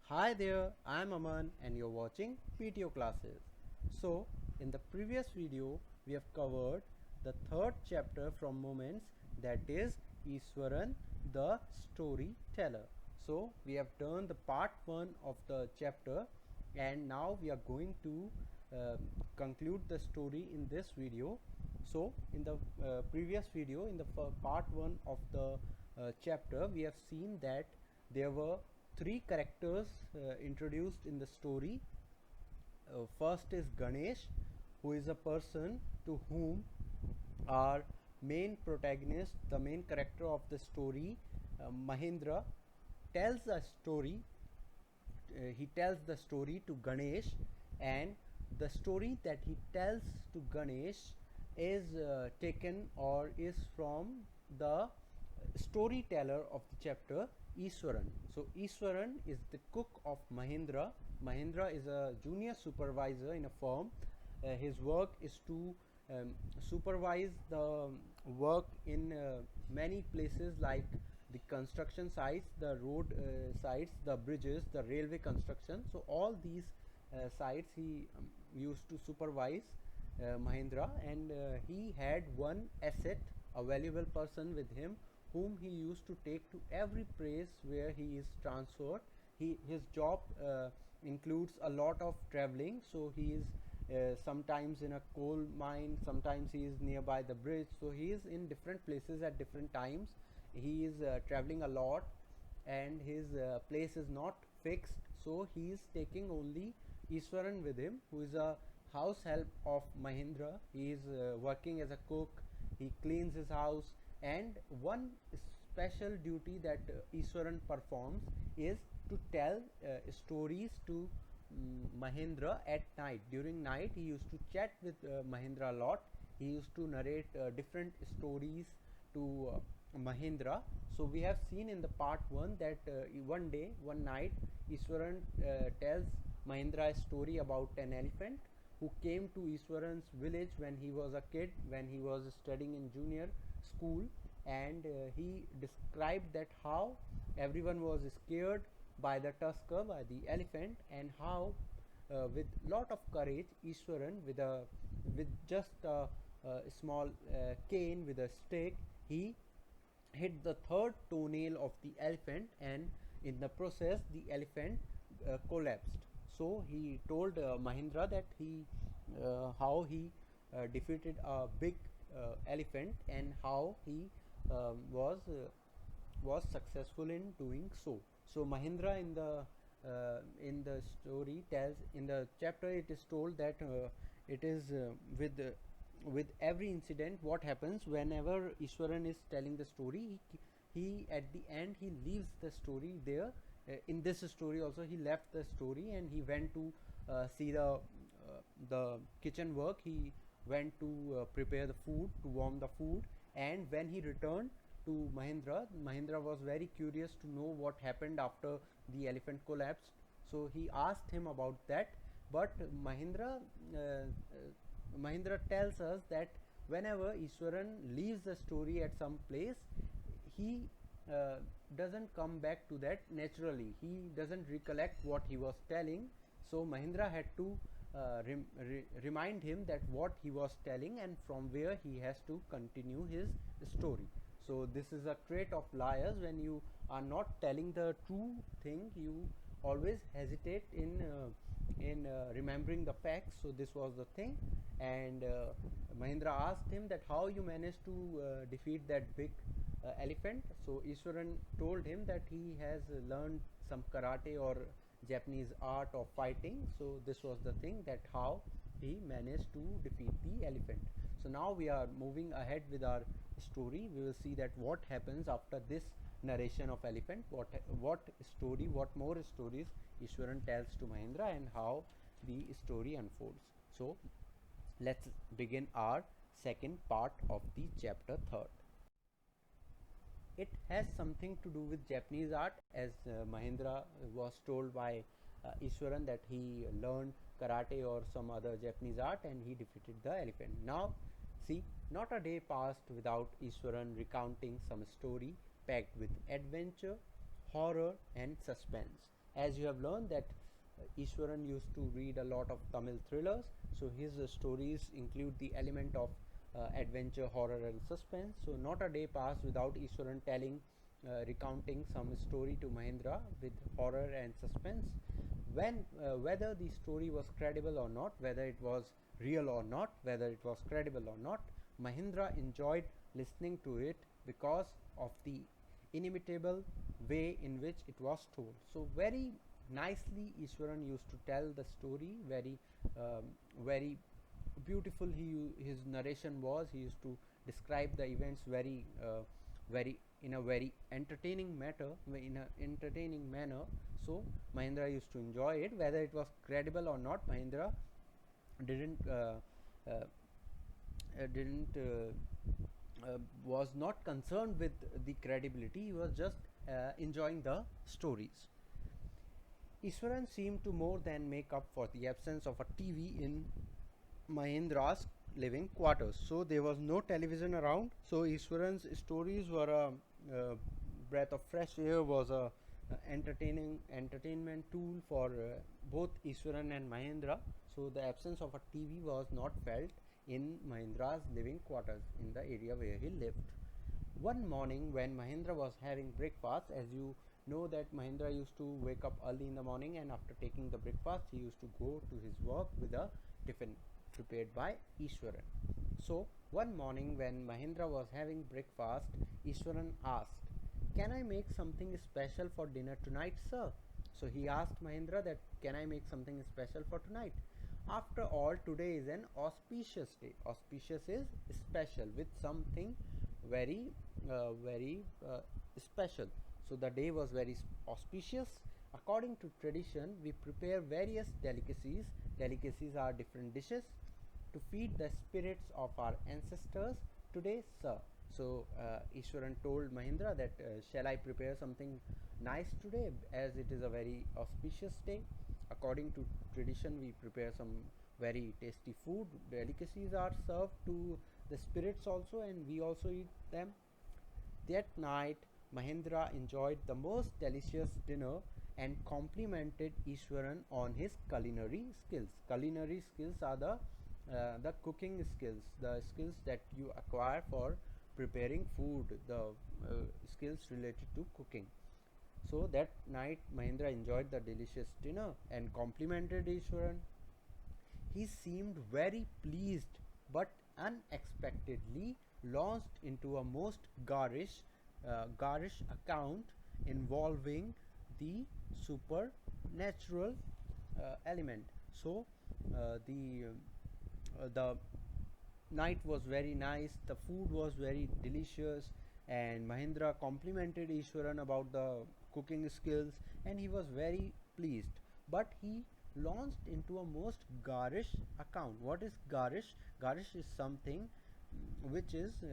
Hi there, I'm Aman and you're watching PTO classes. So, in the previous video, we have covered the third chapter from Moments, that is Iswaran, the storyteller. So, we have done the part 1 of the chapter and now we are going to conclude the story in this video. So, in the previous video, in the part 1 of the chapter, we have seen that there were three characters introduced in the story. First is Ganesh, who is a person to whom our main protagonist, the main character of the story, Mahendra, tells a story. He tells the story to Ganesh, and the story that he tells to Ganesh is taken or is from the storyteller of the chapter, Iswaran. So Iswaran is the cook of Mahendra. Mahendra is a junior supervisor in a firm. His work is to supervise the work in many places like the construction sites, the road sites, the bridges, the railway construction. So all these sites he used to supervise, Mahendra, and he had one asset, a valuable person with him, whom he used to take to every place where he is transferred. His job includes a lot of traveling, so he is sometimes in a coal mine, sometimes he is nearby the bridge, so he is in different places at different times. He is traveling a lot and his place is not fixed, so he is taking only Iswaran with him, who is a house help of Mahendra. He is working as a cook, he cleans his house, and one special duty that Iswaran performs is to tell stories to Mahendra at night. During night, he used to chat with Mahendra a lot. He used to narrate different stories to Mahendra. So we have seen in the part 1 that one day, one night, Iswaran tells Mahendra a story about an elephant who came to Iswaran's village when he was a kid, when he was studying in junior school, and he described that how everyone was scared by the tusker, by the elephant, and how with lot of courage Iswaran, with just a small cane with a stick, he hit the third toenail of the elephant, and in the process the elephant collapsed. So he told Mahendra that he how he defeated a big elephant and how he was successful in doing so. So Mahendra in the story tells, in the chapter it is told that it is with every incident what happens whenever Iswaran is telling the story. He at the end he leaves the story there. In this story also he left the story and he went to see the kitchen work. He went to prepare the food, to warm the food, and when he returned to Mahendra, Mahendra was very curious to know what happened after the elephant collapsed. So he asked him about that, but Mahendra tells us that whenever Iswaran leaves the story at some place, he uh, doesn't come back to that naturally. He doesn't recollect what he was telling. So Mahendra had to remind him that what he was telling and from where he has to continue his story. So this is a trait of liars. When you are not telling the true thing, you always hesitate in remembering the facts. So this was the thing, and Mahendra asked him that how you managed to defeat that big elephant. So Iswaran told him that he has learned some karate or Japanese art of fighting. So this was the thing, that how he managed to defeat the elephant. So now we are moving ahead with our story. We will see that what happens after this narration of elephant, what story, what more stories Iswaran tells to Mahendra, and how the story unfolds. So let's begin our second part of the chapter third. It has something to do with Japanese art, as Mahendra was told by Iswaran that he learned karate or some other Japanese art and he defeated the elephant. Now, see, not a day passed without Iswaran recounting some story packed with adventure, horror, and suspense. as you have learned that Ishwaran used to read a lot of Tamil thrillers, so his stories include the element of adventure, horror, and suspense. So, not a day passed without Ishwaran recounting some story to Mahendra with horror and suspense. Whether the story was credible or not, whether it was real or not, whether it was credible or not, Mahendra enjoyed listening to it because of the inimitable way in which it was told. So very nicely Ishwaran used to tell the story. Very beautiful his narration was. He used to describe the events very in a very entertaining manner. So Mahendra used to enjoy it. Whether it was credible or not, Mahendra didn't didn't was not concerned with the credibility. He was just enjoying the stories. Iswaran seemed to more than make up for the absence of a TV in Mahendra's living quarters. So there was no television around. So Iswaran's stories were a breath of fresh air, was a entertainment tool for both Iswaran and Mahendra. So the absence of a TV was not felt in Mahendra's living quarters in the area where he lived. One morning when Mahendra was having breakfast, as you know that Mahendra used to wake up early in the morning, and after taking the breakfast he used to go to his work with a tiffin prepared by Ishwaran. So one morning when Mahendra was having breakfast, Ishwaran asked, "Can I make something special for dinner tonight, sir?" So he asked Mahendra that, "Can I make something special for tonight?" After all, today is an auspicious day. Auspicious is special, with something very special. So the day was very auspicious. According to tradition, we prepare various delicacies. Delicacies are different dishes to feed the spirits of our ancestors today, sir. So Ishwaran told Mahendra that, shall I prepare something nice today, as it is a very auspicious day. According to tradition, we prepare some very tasty food. Delicacies are served to the spirits also, and we also eat them. That night, Mahendra enjoyed the most delicious dinner and complimented Ishwaran on his culinary skills. Culinary skills are the cooking skills, the skills that you acquire for preparing food, the skills related to cooking. So that night, Mahendra enjoyed the delicious dinner and complimented Ishwaran. He seemed very pleased, but unexpectedly launched into a most garish account involving the supernatural element. So the night was very nice, the food was very delicious, and Mahendra complimented Ishwaran about the cooking skills, and he was very pleased. But he launched into a most garish account. What is garish? Garish is something which is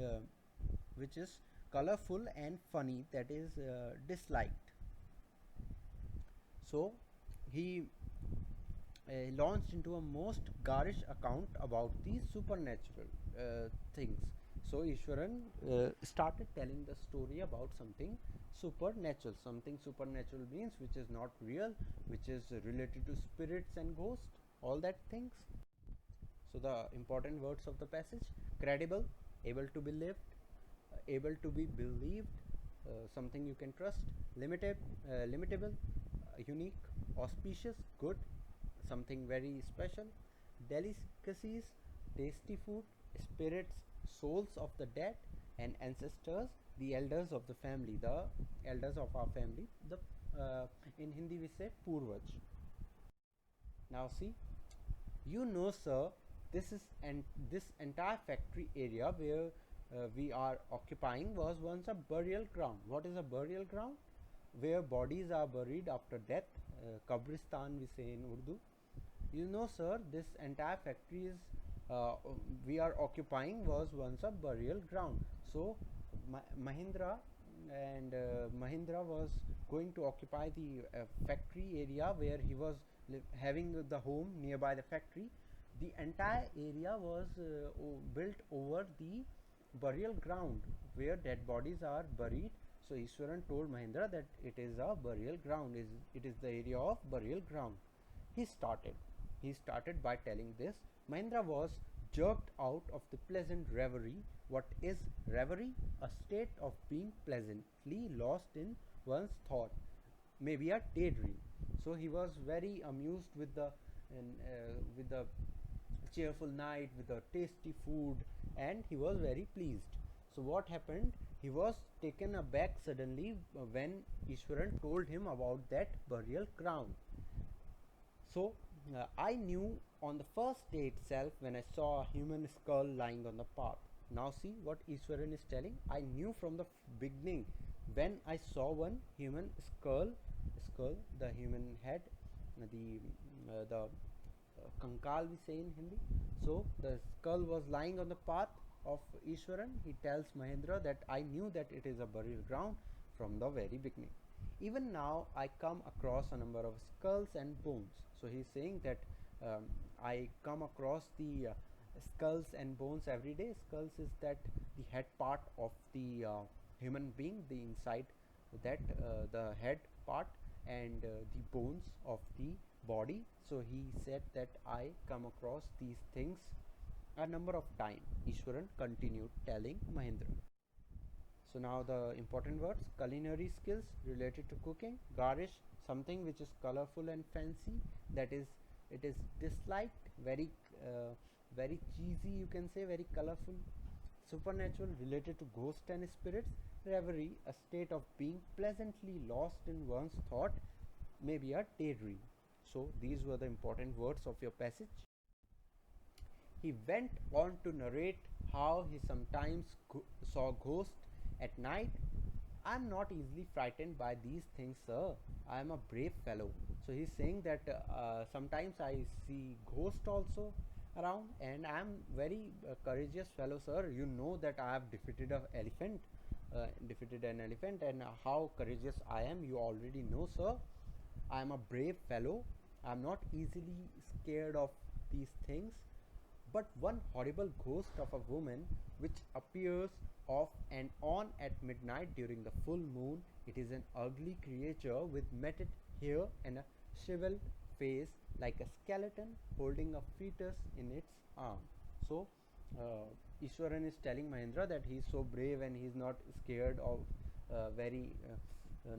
colorful and funny, that is disliked. So he launched into a most garish account about the supernatural things. So Ishwaran started telling the story about something supernatural. Something supernatural means which is not real, which is related to spirits and ghosts, all that things. So the important words of the passage: credible, able to be lived, able to be believed, something you can trust; limitable, unique; auspicious, good, something very special; delicacies, tasty food; spirits, souls of the dead; and ancestors, the elders of the family, the elders of our family. The in Hindi we say Purvaj. Now see, sir, this entire factory area where we are occupying was once a burial ground. What is a burial ground? Where bodies are buried after death. Kabristan we say in Urdu. Sir, this entire factory is we are occupying was once a burial ground. So Mahendra was going to occupy the factory area where he was having the home nearby the factory. The entire area was built over the burial ground where dead bodies are buried So Ishwaran told Mahendra that it is a burial ground, it is the area of burial ground. He started. He started by telling this. Mahendra was jerked out of the pleasant reverie. What is reverie? A state of being pleasantly lost in one's thought, maybe a daydream. So he was very amused with the cheerful night, with the tasty food, and he was very pleased. So what happened? He was taken aback suddenly when Ishwaran told him about that burial ground. So I knew on the first day itself when I saw a human skull lying on the path. Now see what Ishwaran is telling. I knew from the beginning when I saw one human skull, the human head, the kankal we say in Hindi. So the skull was lying on the path of Ishwaran. He tells Mahendra that I knew that it is a burial ground from the very beginning. Even now I come across a number of skulls and bones. So he is saying that I come across the skulls and bones every day. Skulls is that the head part of the human being, the inside that the head part, and the bones of the body. So he said that I come across these things a number of times. Ishwaran continued telling Mahendra. So now the important words: culinary skills related to cooking. Garish, something which is colorful and fancy. That is, it is disliked. Very cheesy, you can say, very colorful. Supernatural, related to ghosts and spirits. Reverie, a state of being pleasantly lost in one's thought, maybe a daydream. So these were the important words of your passage. He went on to narrate how he sometimes saw ghosts at night. I am not easily frightened by these things, sir. I am a brave fellow. So he's saying that sometimes I see ghosts also around, and I am very courageous fellow, sir. You know that I have defeated an elephant, and how courageous I am. You already know, sir. I am a brave fellow. I am not easily scared of these things. But one horrible ghost of a woman which appears off and on at midnight during the full moon. It is an ugly creature with matted hair and a shriveled face like a skeleton holding a fetus in its arm. So Ishwaran is telling Mahendra that he is so brave and he is not scared of very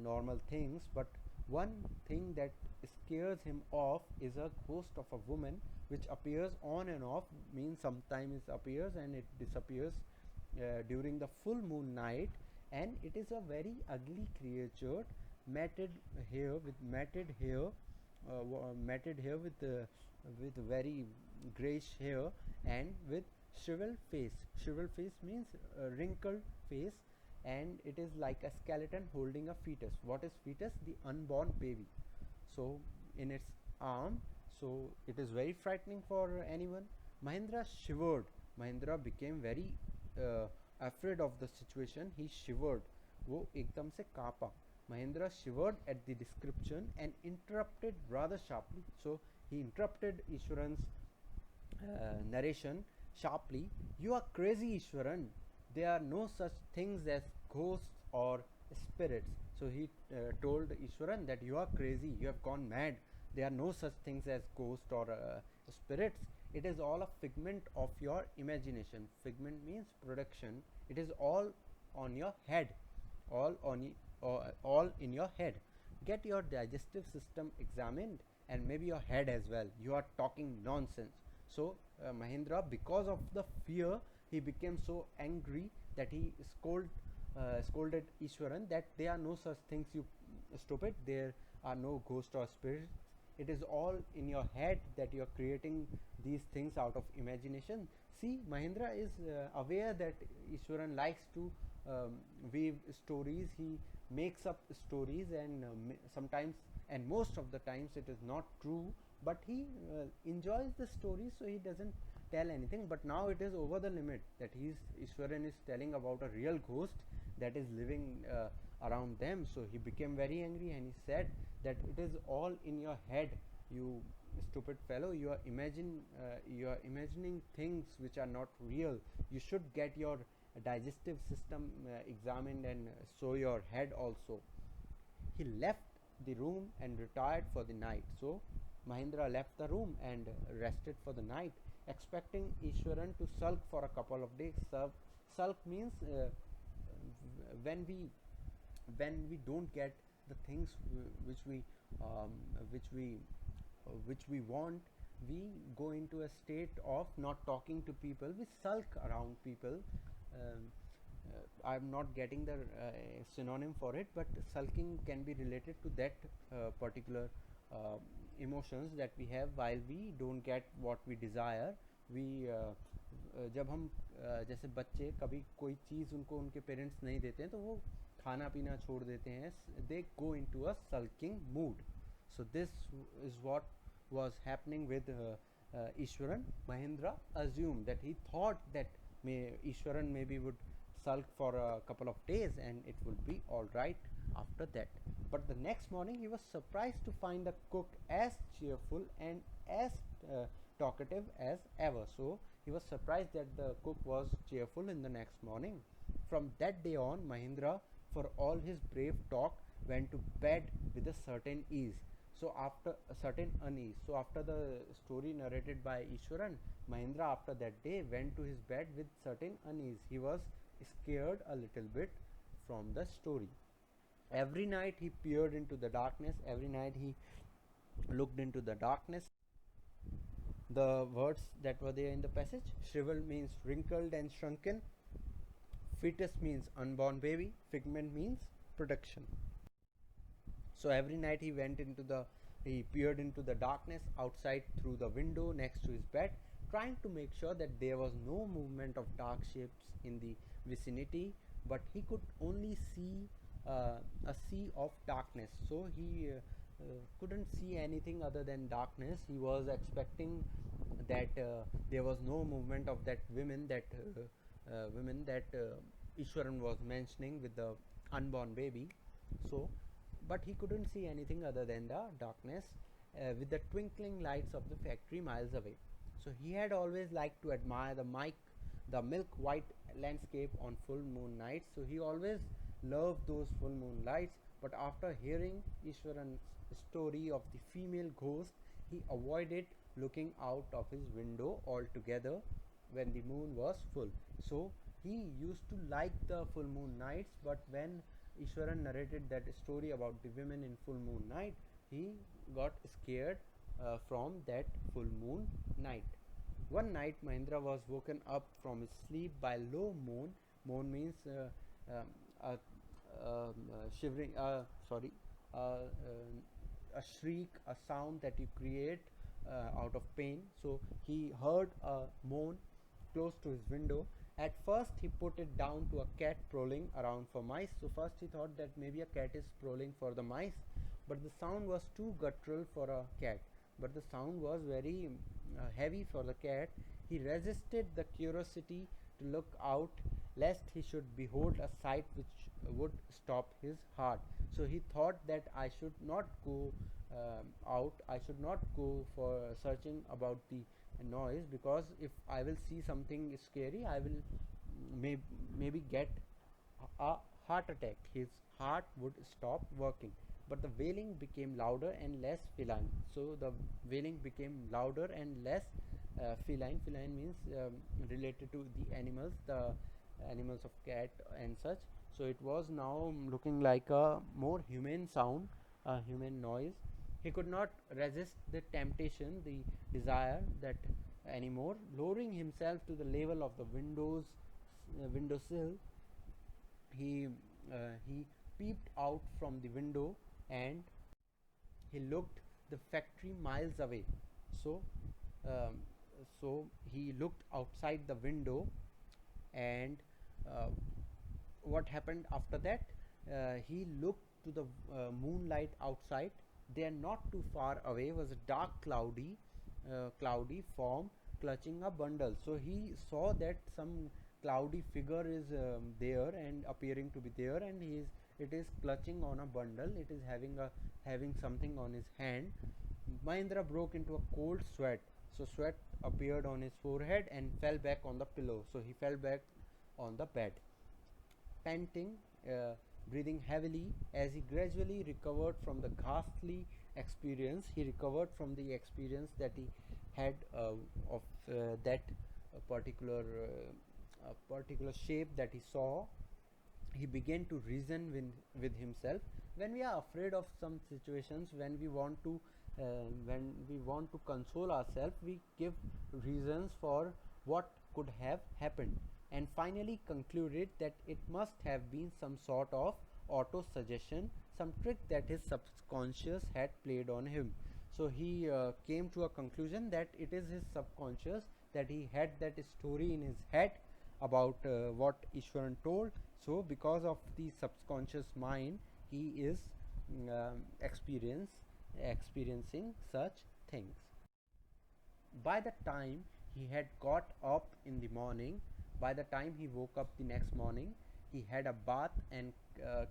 normal things, but one thing that scares him off is a ghost of a woman which appears on and off, means sometimes it appears and it disappears during the full moon night, and it is a very ugly creature, matted hair with with very grayish hair, and with shriveled face. Shriveled face means wrinkled face, and it is like a skeleton holding a fetus. What is fetus? The unborn baby. So in its arm. So it is very frightening for anyone. Mahendra shivered. Mahendra became very afraid of the situation. He shivered. वो एकदम से कांपा. Mahendra shivered at the description and interrupted rather sharply. So he interrupted Ishwaran's narration sharply. You are crazy, Ishwaran. There are no such things as ghosts or spirits. So he told Ishwaran that you are crazy, you have gone mad. There are no such things as ghosts or spirits. It is all a figment of your imagination. Figment means production. It is all on your head, all in your head. Get your digestive system examined, and maybe your head as well. You are talking nonsense. So Mahendra, because of the fear, he became so angry that he scolded Ishwaran that there are no such things, you stupid. There are no ghosts or spirits. It is all in your head that you are creating these things out of imagination. See, Mahendra is aware that Ishwaran likes to weave stories. He makes up stories, and sometimes, and most of the times, it is not true, but he enjoys the story, so he doesn't tell anything. But now it is over the limit that Ishwaran is telling about a real ghost that is living around them. So he became very angry, and he said that it is all in your head, you stupid fellow. You are imagining things which are not real. You should get your digestive system examined and saw your head also. He left the room and retired for the night. So Mahindra left the room and rested for the night, expecting Ishwaran to sulk for a couple of days. Sulk means when we when we don't get the things which we um, which we which we want, we go into a state of not talking to people, we sulk around people. um, I'm not getting the synonym for it, but sulking can be related to that particular uh, emotions that we have while we don't get what we desire. We जब हम जैसे बच्चे कभी कोई चीज़ उनको उनके parents नहीं देते हैं तो वो खाना पीना छोड़ देते हैं, they go into a sulking mood. So this is what was happening with Ishwaran. Mahindra assumed that he thought that Ishwaran maybe would sulk for a couple of days and it would be all right after that. But the next morning he was surprised to find the cook as cheerful and as talkative as ever. So he was surprised that the cook was cheerful in the next morning. From that day on, Mahindra, for all his brave talk, went to bed with a certain ease. So after a certain unease. So after the story narrated by Ishwaran, Mahindra after that day went to his bed with certain unease. He was scared a little bit from the story. Every night he peered into the darkness. Every night he looked into the darkness. The words that were there in the passage: shriveled means wrinkled and shrunken, fetus means unborn baby, figment means production. So every night he peered into the darkness outside through the window next to his bed, trying to make sure that there was no movement of dark shapes in the vicinity, but he could only see a sea of darkness. So he couldn't see anything other than darkness. He was expecting that there was no movement of that women that Ishwaran was mentioning with the unborn baby. So but he couldn't see anything other than the darkness with the twinkling lights of the factory miles away. So he had always liked to admire the milk white landscape on full moon nights. So he always loved those full moon lights. But after hearing Ishwaran's story of the female ghost, he avoided looking out of his window altogether when the moon was full. So he used to like the full moon nights, but when Ishwaran narrated that story about the women in full moon night, he got scared from that full moon night. One night Mahindra was woken up from his sleep by low moan. Moan means shivering, a shriek, a sound that you create out of pain. So he heard a moan close to his window. At first he put it down to a cat prowling around for mice. So first he thought that maybe a cat is prowling for the mice, but the sound was too guttural for a cat. But the sound was very heavy for the cat. He resisted the curiosity to look out, lest he should behold a sight which would stop his heart. So he thought that I should not go out, I should not go for searching about the noise, because if I will see something scary, I will maybe get a heart attack. His heart would stop working. But the wailing became louder and less feline. So the wailing became louder and less feline. Feline means related to the animals of cat and such. So it was now looking like a more human sound, a human noise. He could not resist the temptation, the desire that anymore. Lowering himself to the level of the windowsill, he peeped out from the window and he looked the factory miles away. So so he looked outside the window, and what happened after that? He looked to the moonlight outside. There, not too far away, was a dark cloudy form clutching a bundle. So he saw that some cloudy figure is there and appearing to be there, and it is clutching on a bundle. It is having something on his hand. Mahindra broke into a cold sweat. So sweat appeared on his forehead and fell back on the pillow. So he fell back on the bed, panting, breathing heavily. As he gradually recovered from the ghastly experience, he recovered from the experience that he had of that particular shape that he saw. He began to reason with himself. When we are afraid of some situations, when we want to console ourselves, we give reasons for what could have happened, and finally concluded that it must have been some sort of auto suggestion, some trick that his subconscious had played on him. So he came to a conclusion that it is his subconscious, that he had that story in his head about what Ishwaran told. So because of the subconscious mind, he is experiencing such things. By the time he had got up in the morning, by the time he woke up the next morning, he had a bath and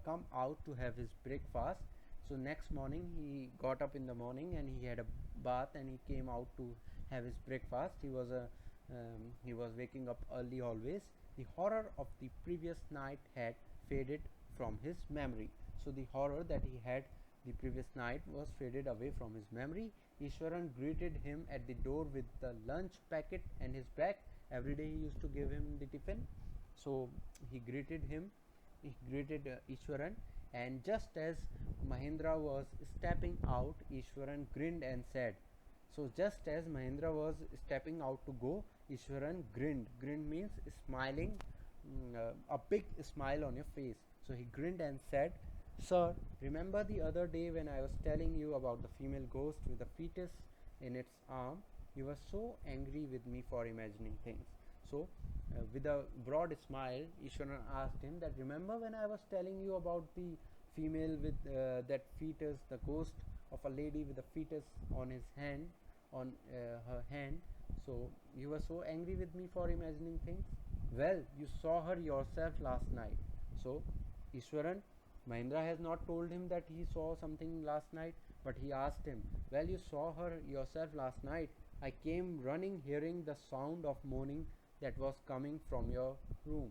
come out to have his breakfast. So next morning he got up in the morning and he had a bath and he came out to have his breakfast. He was waking up early always. The horror of the previous night had faded from his memory. So the horror that he had the previous night was faded away from his memory. Ishwaran greeted him at the door with the lunch packet and his bag. Every day he used to give him the tiffin. So he greeted Ishwaran, and just as Mahendra was stepping out, Ishwaran grinned and said, so just as Mahendra was stepping out to go, Ishwaran grinned. Grinned means smiling, a big smile on your face. So he grinned and said, sir, remember the other day when I was telling you about the female ghost with a fetus in its arm? You were so angry with me for imagining things. So, with a broad smile, Ishwaran asked him that, remember when I was telling you about the female with that fetus, the ghost of a lady with a fetus on her hand. So you were so angry with me for imagining things. Well, you saw her yourself last night. So Ishwaran, Mahendra has not told him that he saw something last night, but he asked him, well, you saw her yourself last night. I came running hearing the sound of moaning that was coming from your room.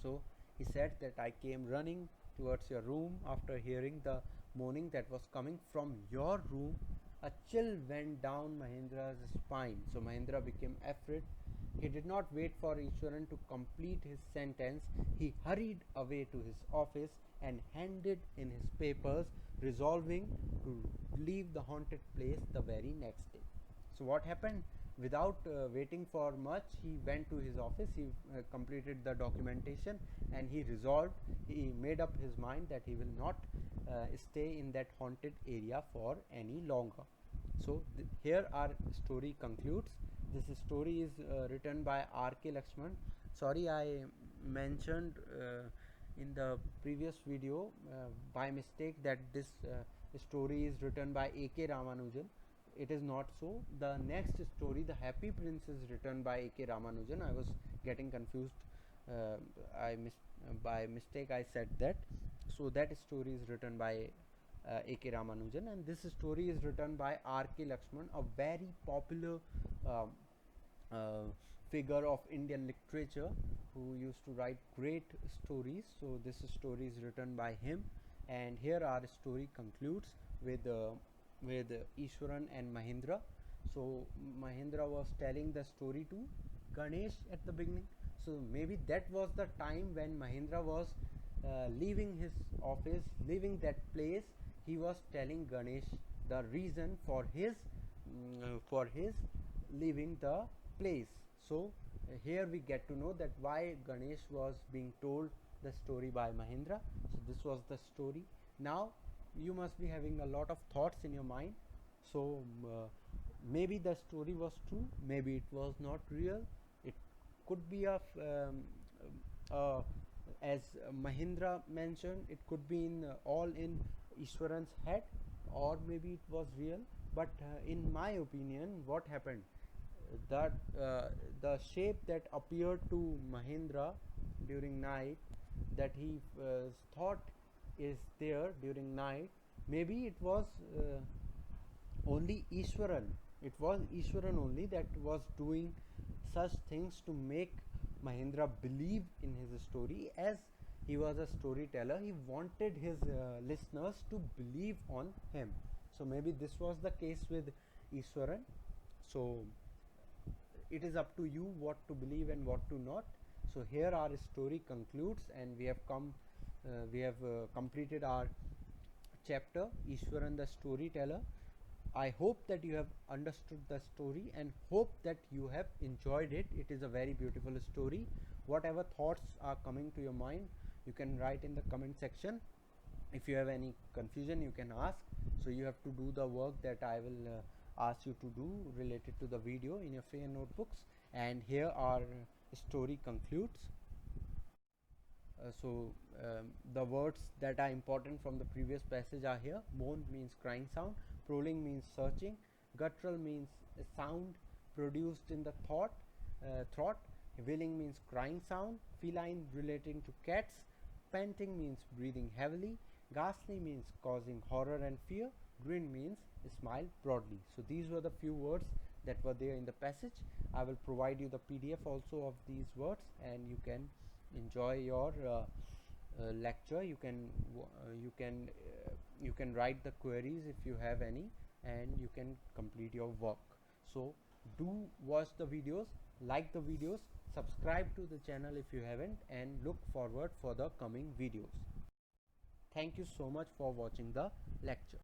So he said that I came running towards your room after hearing the moaning that was coming from your room. A chill went down Mahendra's spine. So Mahendra became afraid. He did not wait for Ishwaran to complete his sentence. He hurried away to his office and handed in his papers, resolving to leave the haunted place the very next day. So what happened? Without waiting for much, he went to his office. He completed the documentation and he made up his mind that he will not stay in that haunted area for any longer. So here our story concludes. This story is written by R.K. Lakshman. Sorry, I mentioned in the previous video by mistake that this story is written by A.K. Ramanujan. It is not so. The next story, The Happy Prince, is written by A.K. Ramanujan. I was getting confused. By mistake I said that. So that story is written by A.K. Ramanujan, and this story is written by R.K. Lakshman, a very popular figure of Indian literature who used to write great stories. So this story is written by him, and here our story concludes with Ishwaran and Mahendra. So Mahendra was telling the story to Ganesh at the beginning. So maybe that was the time when Mahendra was leaving his office, leaving that place. He was telling Ganesh the reason for his leaving the place. So here we get to know that why Ganesh was being told the story by Mahendra. So this was the story. Now you must be having a lot of thoughts in your mind. So maybe the story was true, maybe it was not real. It could be of as Mahendra mentioned, it could be in all in Ishwaran's head, or maybe it was real. But in my opinion, what happened, that the shape that appeared to Mahendra during night, that he thought is there during night, maybe it was only Ishwaran. It was Ishwaran only that was doing such things to make Mahendra believed in his story. As he was a storyteller, he wanted his listeners to believe on him. So maybe this was the case with Iswaran. So it is up to you what to believe and what to not. So here our story concludes, and we have completed our chapter, Ishwaran the storyteller. I hope that you have understood the story and hope that you have enjoyed it. It is a very beautiful story. Whatever thoughts are coming to your mind, you can write in the comment section. If you have any confusion, you can ask. So you have to do the work that I will ask you to do related to the video in your free notebooks. And here our story concludes. The words that are important from the previous passage are here. Moan means crying sound, prowling means searching, guttural means a sound produced in the throat, wailing means crying sound, feline relating to cats, panting means breathing heavily, ghastly means causing horror and fear, grin means smile broadly. So these were the few words that were there in the passage. I will provide you the PDF also of these words, and you can enjoy your lecture. You can write the queries if you have any, and you can complete your work. So do watch the videos, like the videos, subscribe to the channel if you haven't, and look forward for the coming videos. Thank you so much for watching the lecture.